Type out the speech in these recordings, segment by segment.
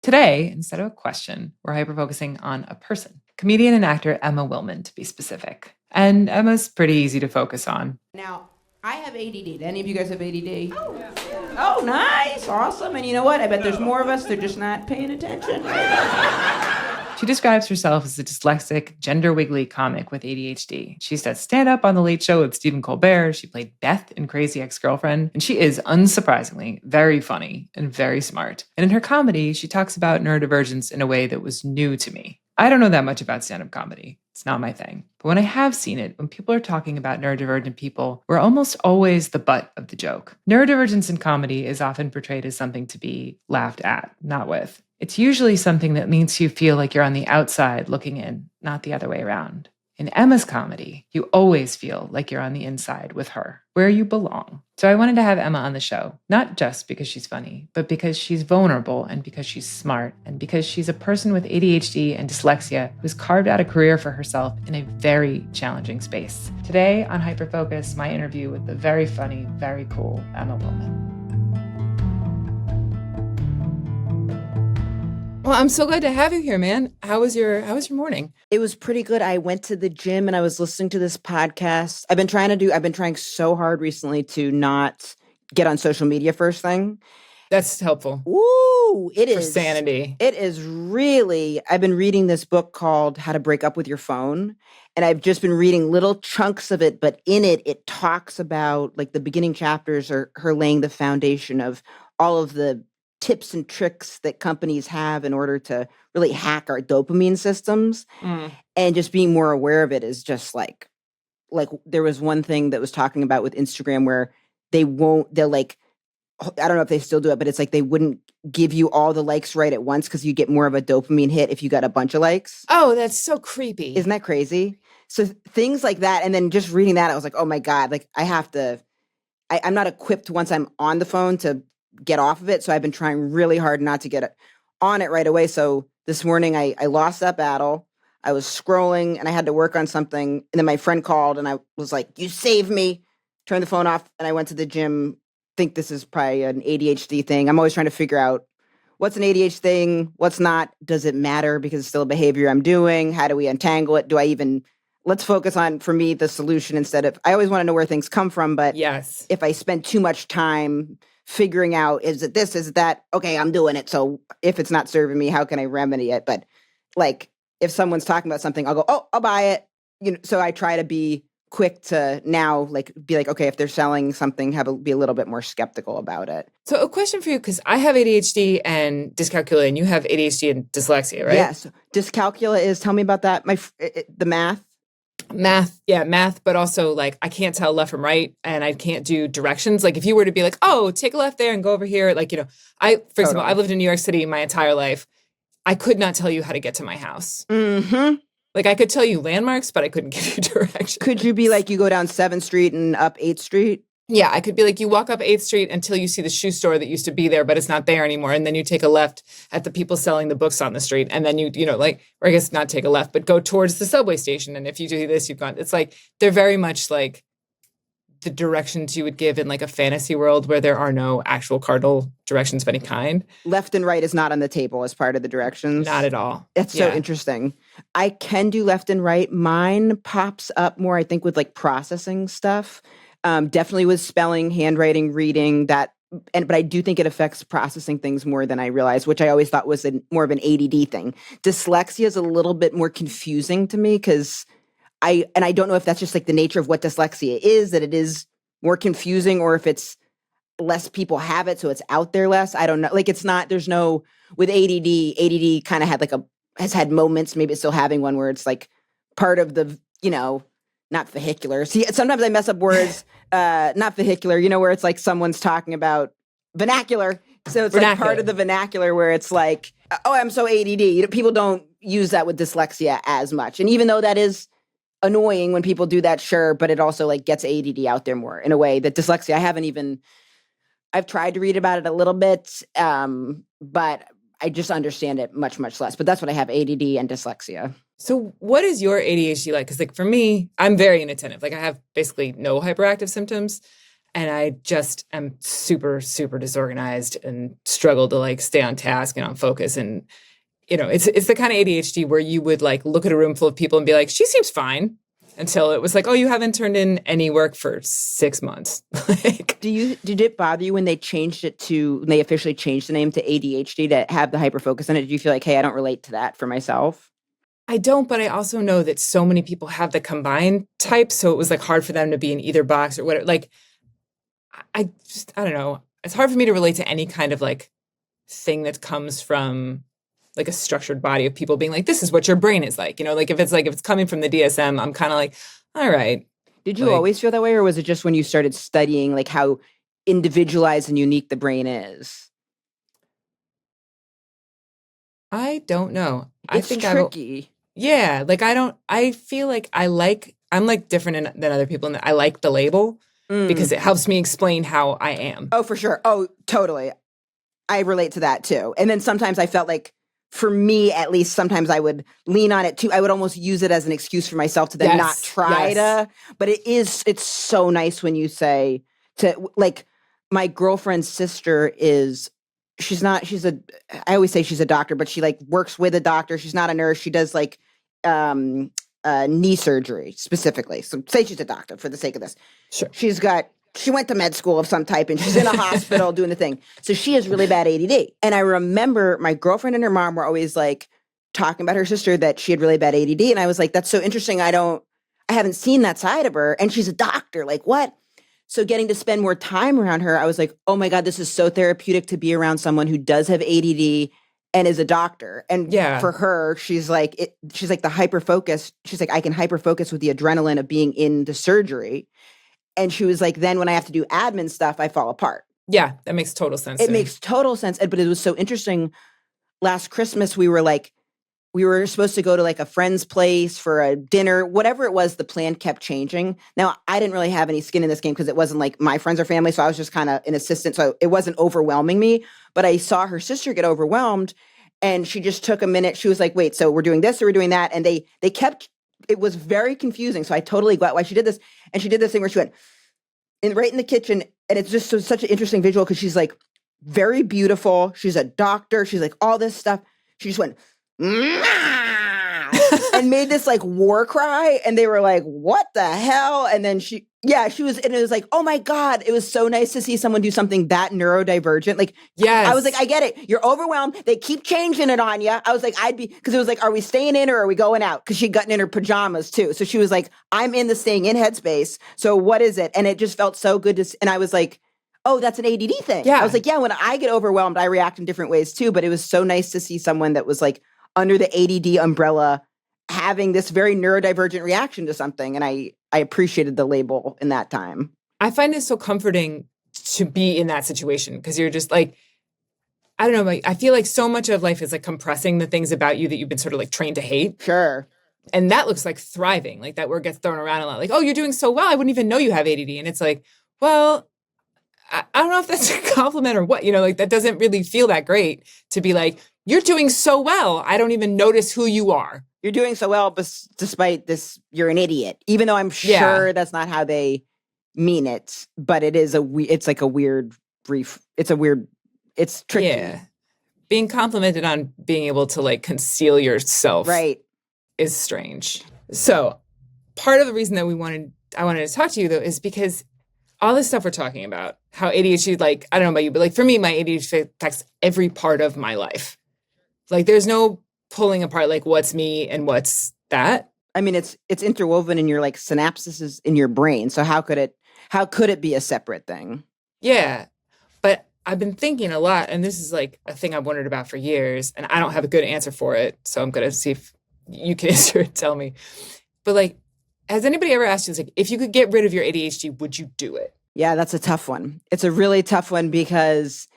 Today, instead of a question, we're hyperfocusing on a person. Comedian and actor Emma Willmann, to be specific. And Emma's pretty easy to focus on. Now, I have ADD. Do any of you guys have ADD? Oh, nice. Awesome. And you know what? I bet there's more of us. They're just not paying attention. She describes herself as a dyslexic, gender-wiggly comic with ADHD. She used to stand up on The Late Show with Stephen Colbert. She played Beth in Crazy Ex-Girlfriend. And she is, unsurprisingly, very funny and very smart. And in her comedy, she talks about neurodivergence in a way that was new to me. I don't know that much about stand-up comedy. It's not my thing. But when I have seen it, when people are talking about neurodivergent people, we're almost always the butt of the joke. Neurodivergence in comedy is often portrayed as something to be laughed at, not with. It's usually something that makes you feel like you're on the outside looking in, not the other way around. In Emma's comedy, you always feel like you're on the inside with her, where you belong. So I wanted to have Emma on the show, not just because she's funny, but because she's vulnerable and because she's smart and because she's a person with ADHD and dyslexia who's carved out a career for herself in a very challenging space. Today on Hyperfocus, my interview with the very funny, very cool Emma Willmann. Well, I'm so glad to have you here, man. How was your morning? It was pretty good. I went to the gym and I was listening to this podcast. I've been trying so hard recently to not get on social media first thing. That's helpful. Ooh, it is. For sanity. It is really, I've been reading this book called How to Break Up with Your Phone. And I've just been reading little chunks of it, but in it, it talks about like the beginning chapters are her laying the foundation of all of the tips and tricks that companies have in order to really hack our dopamine systems. And just being more aware of it is just like there was one thing that was talking about with Instagram where they'll like, I don't know if they still do it, but it's like they wouldn't give you all the likes right at once because you get more of a dopamine hit if you got a bunch of likes. Oh, that's so creepy. Isn't that crazy? So things like that. And then just reading that, I was like, oh my God, like I'm not equipped once I'm on the phone to get off of it. So I've been trying really hard not to get on it right away. So this morning I lost that battle. I was scrolling and I had to work on something. And then my friend called and I was like, you saved me. Turned the phone off and I went to the gym. Think this is probably an ADHD thing. I'm always trying to figure out what's an ADHD thing, what's not. Does it matter because it's still a behavior I'm doing? How do we untangle it? Let's focus on, for me, the solution instead of, I always want to know where things come from. But yes, if I spend too much time figuring out, is it this, is it that? Okay, I'm doing it. So if it's not serving me, how can I remedy it? But like, if someone's talking about something, I'll go, oh, I'll buy it. So I try to be quick to now be like, okay, if they're selling something, be a little bit more skeptical about it. So a question for you, because I have ADHD and dyscalculia, and you have ADHD and dyslexia, right? Yes. Dyscalculia is, tell me about that. The math. Math, but also like I can't tell left from right and I can't do directions. Like if you were to be like, oh, take a left there and go over here. Like, for example, I lived in New York City my entire life. I could not tell you how to get to my house. Mm-hmm. Like I could tell you landmarks, but I couldn't give you directions. Could you be like, you go down 7th Street and up 8th Street? Yeah, I could be like, you walk up 8th Street until you see the shoe store that used to be there, but it's not there anymore. And then you take a left at the people selling the books on the street. And then or I guess not take a left, but go towards the subway station. And if you do this, it's like, they're very much like the directions you would give in like a fantasy world where there are no actual cardinal directions of any kind. Left and right is not on the table as part of the directions. Not at all. That's so interesting. I can do left and right. Mine pops up more, I think, with like processing stuff. Definitely with spelling, handwriting, reading, but I do think it affects processing things more than I realized, which I always thought was more of an ADD thing. Dyslexia is a little bit more confusing to me because I don't know if that's just like the nature of what dyslexia is, that it is more confusing, or if it's less people have it, so it's out there less. I don't know. Like it's not, with ADD kind of has had moments, maybe it's still having one where it's like part of the, not vehicular. See, sometimes I mess up words, not vehicular, where it's like someone's talking about vernacular. So it's like part of the vernacular where it's like, oh, I'm so ADD. People don't use that with dyslexia as much. And even though that is annoying when people do that, sure, but it also like gets ADD out there more in a way that dyslexia, I've tried to read about it a little bit, but I just understand it much, much less. But that's what I have, ADD and dyslexia. So what is your ADHD like? Because like for me, I'm very inattentive. Like I have basically no hyperactive symptoms. And I just am super, super disorganized and struggle to like stay on task and on focus. And, it's the kind of ADHD where you would like look at a room full of people and be like, she seems fine. Until it was like, oh, you haven't turned in any work for 6 months. Like, did it bother you when they officially changed the name to ADHD to have the hyperfocus in it? Did you feel like, hey, I don't relate to that for myself? I don't, but I also know that so many people have the combined type. So it was like hard for them to be in either box or whatever. Like, I don't know. It's hard for me to relate to any kind of like thing that comes from like a structured body of people being like, this is what your brain is like, like if it's coming from the DSM, I'm kind of like, all right. Did you always feel that way? Or was it just when you started studying like how individualized and unique the brain is? I don't know. It's tricky. Yeah. Like I feel like I'm like different than other people in that I like the label because it helps me explain how I am. Oh, for sure. Oh, totally. I relate to that too. And then sometimes I felt like, for me, at least, sometimes I would lean on it too. I would almost use it as an excuse for myself to then not try to. But it's so nice when you say to, like, my girlfriend's sister I always say she's a doctor, but she like works with a doctor. She's not a nurse. She does like knee surgery specifically. So say she's a doctor for the sake of this. Sure. She went to med school of some type and she's in a hospital doing the thing. So she has really bad ADD. And I remember my girlfriend and her mom were always like talking about her sister that she had really bad ADD. And I was like, that's so interesting. I haven't seen that side of her. And she's a doctor. Like, what? So getting to spend more time around her, I was like, oh my God, this is so therapeutic to be around someone who does have ADD and is a doctor. And for her, she's like the hyperfocus. She's like, I can hyperfocus with the adrenaline of being in the surgery. And she was like, then when I have to do admin stuff, I fall apart. Yeah, that makes total sense. It makes total sense. But it was so interesting. Last Christmas, we were supposed to go to like a friend's place for a dinner, whatever it was, the plan kept changing. Now, I didn't really have any skin in this game because it wasn't like my friends or family. So I was just kind of an assistant. So it wasn't overwhelming me. But I saw her sister get overwhelmed and she just took a minute. She was like, wait, so we're doing this or we're doing that. And they kept, it was very confusing. So I totally got why she did this. And she did this thing where she went right in the kitchen. And it's just such an interesting visual because she's like very beautiful. She's a doctor. She's like all this stuff. She just went, and made this like war cry. And they were like, what the hell? And then she was, and it was like, oh my God, it was so nice to see someone do something that neurodivergent. Like, yes. I was like, I get it. You're overwhelmed. They keep changing it on you. I was like, because it was like, are we staying in or are we going out? Because she'd gotten in her pajamas too. So she was like, I'm in the staying in headspace. So what is it? And it just felt so good and I was like, oh, that's an ADD thing. Yeah. I was like, yeah, when I get overwhelmed, I react in different ways too. But it was so nice to see someone that was like under the ADD umbrella having this very neurodivergent reaction to something. And I appreciated the label in that time. I find it so comforting to be in that situation because you're just like, I don't know, like, I feel like so much of life is like compressing the things about you that you've been sort of like trained to hate. Sure. And that looks like thriving. Like that word gets thrown around a lot. Like, oh, you're doing so well. I wouldn't even know you have ADD. And it's like, well, I don't know if that's a compliment or what, like that doesn't really feel that great to be like, you're doing so well. I don't even notice who you are. You're doing so well, despite this, you're an idiot. Even though I'm sure that's not how they mean it, but it is it's like a weird brief. It's tricky. Yeah. Being complimented on being able to like conceal yourself. Right. Is strange. So part of the reason that I wanted to talk to you though, is because all this stuff we're talking about, how ADHD, like, I don't know about you, but like for me, my ADHD affects every part of my life. Like there's no pulling apart like what's me and what's that. I mean, it's interwoven in your like synapses in your brain. So how could it be a separate thing? Yeah. But I've been thinking a lot, and this is like a thing I've wondered about for years, and I don't have a good answer for it. So I'm going to see if you can answer it, tell me. But like, has anybody ever asked you, like, if you could get rid of your ADHD, would you do it? Yeah, that's a tough one. It's a really tough one because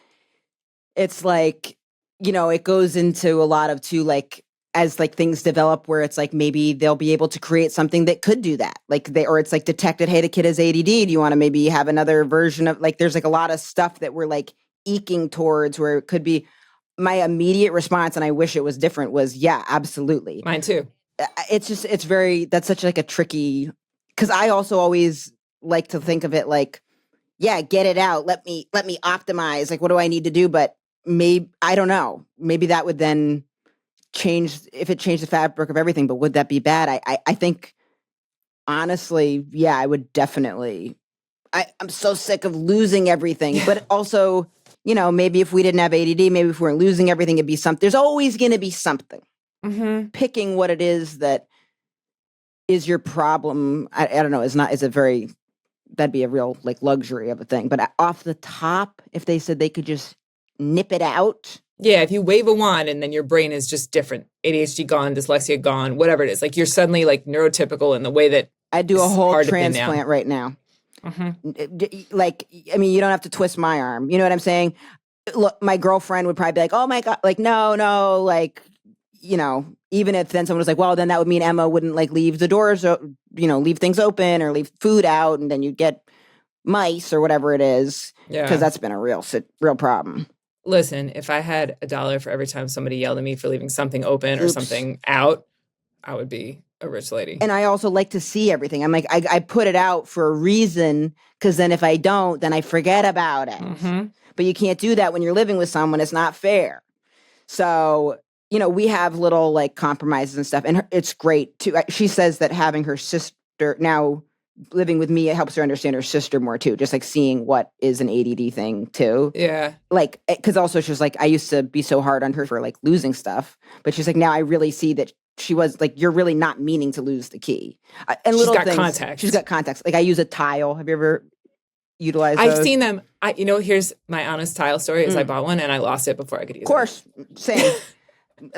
it's like, it goes into a lot of too, like, as like things develop where it's like, maybe they'll be able to create something that could do that. Like or it's like detected, hey, the kid has ADD. Do you want to maybe have another version of like, there's like a lot of stuff that we're like eking towards where it could be. My immediate response, and I wish it was different, was yeah, absolutely. Mine too. That's such like a tricky, because I also always like to think of it like, yeah, get it out. Let me optimize. Like, what do I need to do? But maybe, I don't know. Maybe that would then change, if it changed the fabric of everything, but would that be bad? I think, honestly, yeah, I would definitely. I'm so sick of losing everything. But also, maybe if we didn't have ADD, maybe if we weren't losing everything, it'd be something. There's always going to be something. Mm-hmm. Picking what it is that is your problem, I don't know, that'd be a real like luxury of a thing. But off the top, if they said they could just nip it out. Yeah, if you wave a wand and then your brain is just different. ADHD gone, dyslexia gone, whatever it is. Like you're suddenly like neurotypical in the way that I'd do a whole transplant right now. Mm-hmm. Like, I mean, you don't have to twist my arm. You know what I'm saying? Look, my girlfriend would probably be like, oh my God, like, no, like, even if then someone was like, well, then that would mean Emma wouldn't like leave the doors, leave things open or leave food out, and then you'd get mice or whatever it is. Yeah. Because that's been a real problem. Listen, if I had $1 for every time somebody yelled at me for leaving something open or something out, I would be a rich lady. And I also like to see everything. I'm like, I put it out for a reason, because then if I don't, then I forget about it. Mm-hmm. But you can't do that when you're living with someone. It's not fair. So, we have little like compromises and stuff. And it's great too. She says that having her sister now living with me, it helps her understand her sister more too. Just like seeing what is an ADD thing too. Yeah. Like, because also she's like, I used to be so hard on her for like losing stuff. But she's like, now I really see that she was like, you're really not meaning to lose the key. And she's little got things, context. She's got context. Like I use a tile. Have you ever utilized those? I've seen them. Here's my honest tile story is I bought one and I lost it before I could use it. Of course. Same.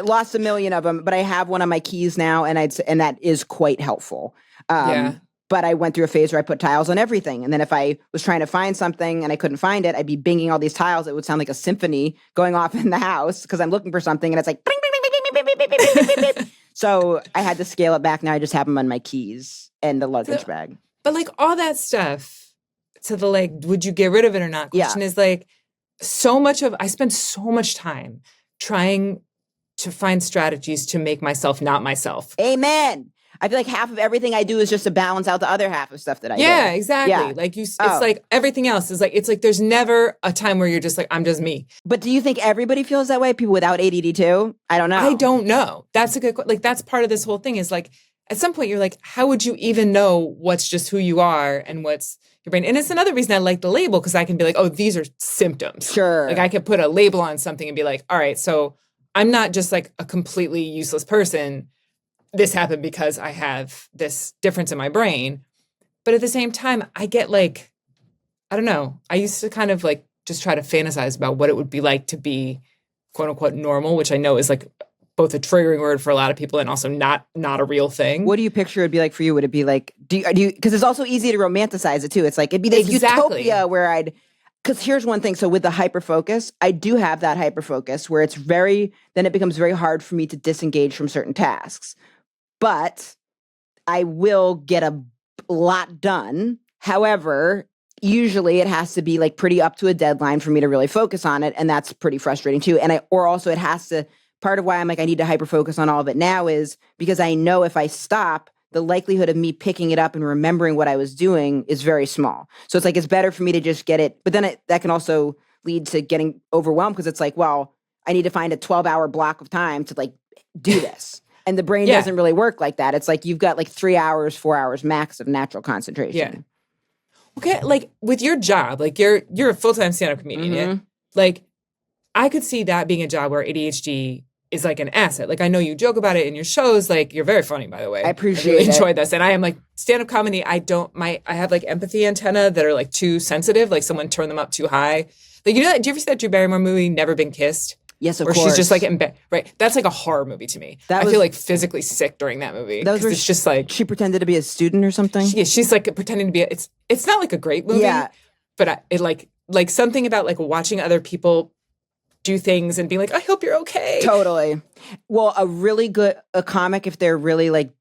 Lost a million of them, but I have one on my keys now, and that is quite helpful. But I went through a phase where I put tiles on everything. And then if I was trying to find something and I couldn't find it, I'd be binging all these tiles. It would sound like a symphony going off in the house because I'm looking for something and it's like, bing, bing, bing, bing, bing, bing, bing, bing, bing, bing. So I had to scale it back. Now I just have them on my keys and the luggage bag. But like all that stuff to the like, would you get rid of it or not? Question is like I spend so much time trying to find strategies to make myself not myself. Amen. I feel like half of everything I do is just to balance out the other half of stuff that I do. Yeah, exactly. Yeah. Like it's like everything else is like, it's like there's never a time where you're just like, I'm just me. But do you think everybody feels that way? People without ADD too? I don't know. I don't know. That's a good question. Like that's part of this whole thing is like, at some point you're like, how would you even know what's just who you are and what's your brain? And it's another reason I like the label because I can be like, oh, these are symptoms. Sure. Like I could put a label on something and be like, all right, so I'm not just like a completely useless person. This happened because I have this difference in my brain. But at the same time, I get like, I don't know. I used to kind of like just try to fantasize about what it would be like to be quote unquote normal, which I know is like both a triggering word for a lot of people and also not a real thing. What do you picture it'd be like for you? Would it be like, do you, because it's also easy to romanticize it too. It's like, it'd be this utopia where because here's one thing. So with the hyperfocus, I do have that hyperfocus where then it becomes very hard for me to disengage from certain tasks. But I will get a lot done. However, usually it has to be like pretty up to a deadline for me to really focus on it. And that's pretty frustrating too. And also it has to, part of why I'm like, I need to hyperfocus on all of it now is because I know if I stop, the likelihood of me picking it up and remembering what I was doing is very small. So it's like, it's better for me to just get it. But then that can also lead to getting overwhelmed because it's like, well, I need to find a 12-hour block of time to like do this. And the brain doesn't really work like that. It's like you've got like 3 hours, 4 hours max of natural concentration. Yeah. Okay, like with your job, like you're a full-time stand-up comedian. Mm-hmm. Yeah? Like I could see that being a job where ADHD is like an asset. Like I know you joke about it in your shows. Like you're very funny, by the way. I appreciate really it. Enjoyed this. And I am like stand-up comedy. I have like empathy antenna that are like too sensitive. Like someone turned them up too high. Like do you ever see that Drew Barrymore movie, Never Been Kissed? Yes, of course. Where she's just like in bed. Right. That's like a horror movie to me. I feel like physically sick during that movie. That was where it's just like she pretended to be a student or something. She's like pretending to be. It's not like a great movie. Yeah. But it like something about like watching other people do things and being like, I hope you're okay. Totally. Well, a comic, if they're really like,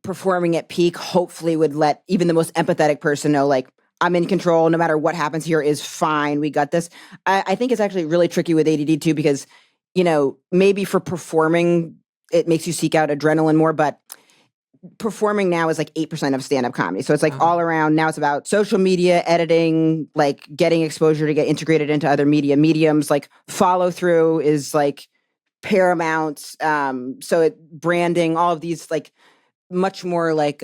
performing at peak, hopefully would let even the most empathetic person know, like, I'm in control. No matter what happens here is fine. We got this. I think it's actually really tricky with ADD too, because, maybe for performing, it makes you seek out adrenaline more, but performing now is like 8% of stand-up comedy. So it's like all around. Now it's about social media, editing, like getting exposure to get integrated into other media mediums. Like follow through is like paramount. So branding, all of these like much more like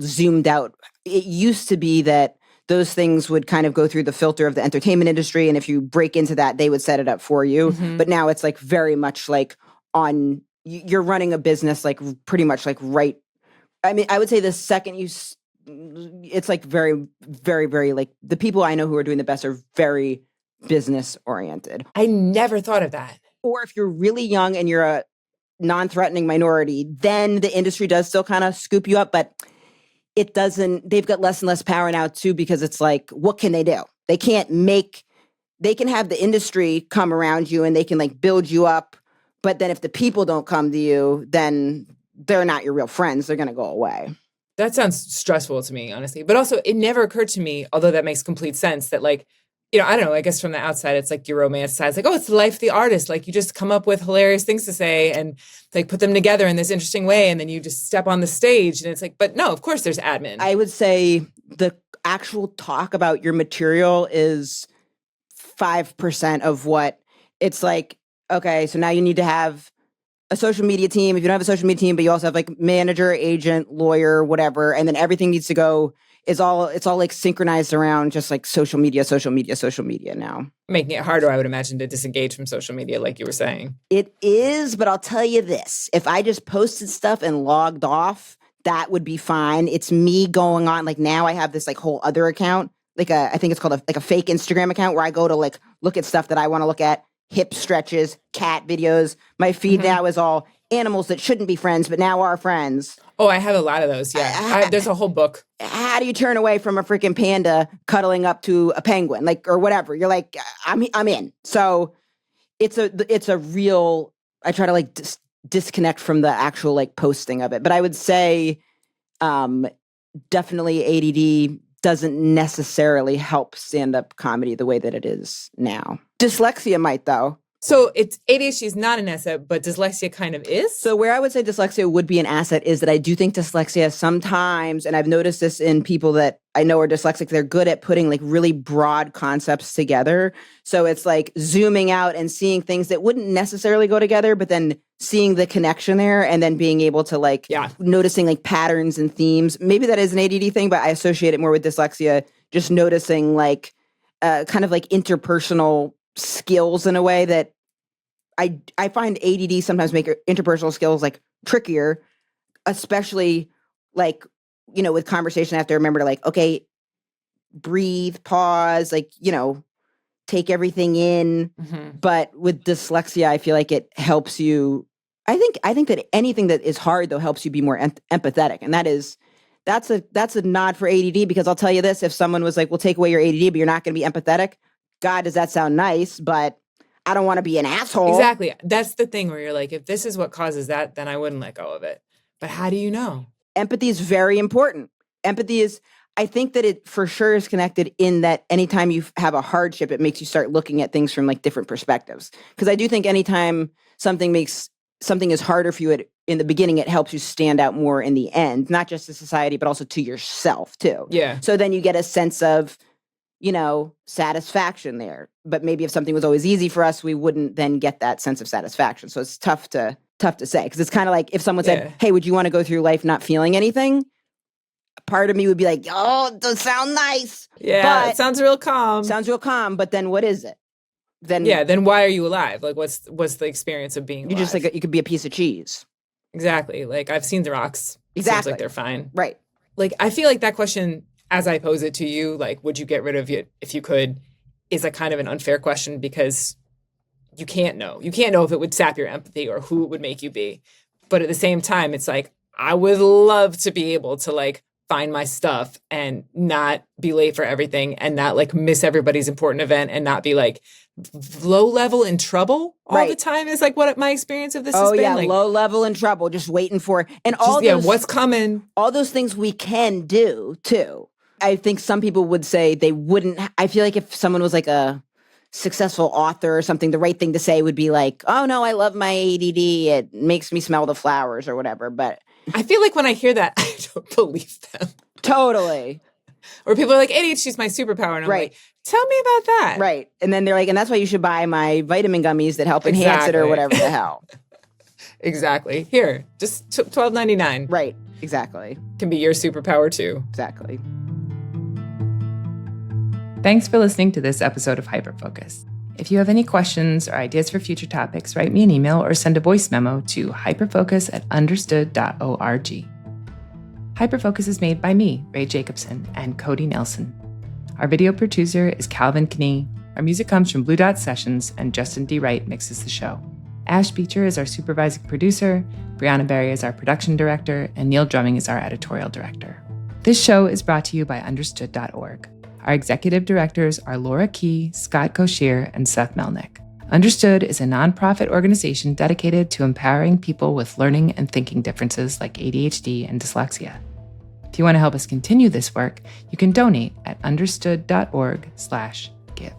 zoomed out. It used to be that those things would kind of go through the filter of the entertainment industry. And if you break into that, they would set it up for you. But now it's like very much like you're running a business like pretty much like right. I mean, I would say the second it's like very, very, very like the people I know who are doing the best are very business oriented. I never thought of that. Or if you're really young and you're a non-threatening minority, then the industry does still kind of scoop you up, but it doesn't, they've got less and less power now too, because it's like, what can they do? They can have the industry come around you and they can like build you up. But then if the people don't come to you, then they're not your real friends. They're going to go away. That sounds stressful to me, honestly. But also it never occurred to me, although that makes complete sense, that like, you know, I don't know, I guess from the outside, it's like you romanticize, like, oh, it's the life of the artist. Like you just come up with hilarious things to say and like put them together in this interesting way. And then you just step on the stage and it's like, but no, of course there's admin. I would say the actual talk about your material is 5% of what it's like. Okay, so now you need to have a social media team. If you don't have a social media team, but you also have like manager, agent, lawyer, whatever, and then everything needs to go. It's all like synchronized around just like social media now. Making it harder, I would imagine, to disengage from social media, like you were saying. It is, but I'll tell you this. If I just posted stuff and logged off, that would be fine. It's me going on, like now I have this like whole other account, like I think it's called a fake Instagram account where I go to like look at stuff that I want to look at, hip stretches, cat videos. My feed now is all animals that shouldn't be friends, but now are friends. Oh, I have a lot of those. Yeah. There's a whole book. How do you turn away from a freaking panda cuddling up to a penguin, like, or whatever? You're like, I'm in. So it's a real, I try to like disconnect from the actual like posting of it. But I would say definitely ADD doesn't necessarily help stand-up comedy the way that it is now. Dyslexia might, though. So it's ADHD is not an asset, but dyslexia kind of is? So where I would say dyslexia would be an asset is that I do think dyslexia sometimes, and I've noticed this in people that I know are dyslexic, they're good at putting like really broad concepts together. So it's like zooming out and seeing things that wouldn't necessarily go together, but then seeing the connection there and then being able to like noticing like patterns and themes. Maybe that is an ADD thing, but I associate it more with dyslexia, just noticing like kind of like interpersonal skills in a way that I find ADD sometimes make interpersonal skills like trickier, especially like, you know, with conversation, I have to remember to like, okay, breathe, pause, like, you know, take everything in. But with dyslexia, I feel like it helps you. I think that anything that is hard though helps you be more empathetic. And that's a nod for ADD, because I'll tell you this, if someone was like, we'll take away your ADD, but you're not going to be empathetic. God, does that sound nice? But I don't want to be an asshole. Exactly. That's the thing where you're like, if this is what causes that, then I wouldn't let go of it. But how do you know? Empathy is very important. Empathy is, I think that it for sure is connected in that anytime you have a hardship, it makes you start looking at things from like different perspectives. Because I do think anytime something is harder for you in the beginning, it helps you stand out more in the end, not just to society, but also to yourself too. Yeah. So then you get a sense of, you know, satisfaction there. But maybe if something was always easy for us, we wouldn't then get that sense of satisfaction. So it's tough to say, because it's kind of like if someone said, hey, would you want to go through life not feeling anything? Part of me would be like, oh, it does sound nice. Yeah, it sounds real calm. But then what is it? Then why are you alive? Like, what's the experience of being alive? Just like, you could be a piece of cheese. Exactly. Like, I've seen the rocks. Exactly. Seems like they're fine. Right. Like, I feel like that question, as I pose it to you, like, would you get rid of it if you could, is a kind of an unfair question, because you can't know. You can't know if it would sap your empathy or who it would make you be. But at the same time, it's like, I would love to be able to like find my stuff and not be late for everything and not like miss everybody's important event and not be like low level in trouble all the time is like what my experience of this has been. Oh yeah, like, low level in trouble, just waiting for, and all those, what's coming. All those things we can do too. I think some people would say they wouldn't. I feel like if someone was like a successful author or something, the right thing to say would be like, oh no, I love my ADD. It makes me smell the flowers or whatever. But I feel like when I hear that, I don't believe them. Totally. Or people are like, ADHD is my superpower. And I'm Right. like, tell me about that. Right. And then they're like, and that's why you should buy my vitamin gummies that help enhance it or Exactly. whatever the hell. Exactly. Here, just $12.99. Right. Exactly. Can be your superpower too. Exactly. Thanks for listening to this episode of Hyperfocus. If you have any questions or ideas for future topics, write me an email or send a voice memo to hyperfocus@understood.org. Hyperfocus is made by me, Ray Jacobson, and Cody Nelson. Our video producer is Calvin Knee. Our music comes from Blue Dot Sessions, and Justin D. Wright mixes the show. Ash Beecher is our supervising producer, Brianna Berry is our production director, and Neil Drumming is our editorial director. This show is brought to you by understood.org. Our executive directors are Laura Key, Scott Koshier, and Seth Melnick. Understood is a nonprofit organization dedicated to empowering people with learning and thinking differences like ADHD and dyslexia. If you want to help us continue this work, you can donate at understood.org/give.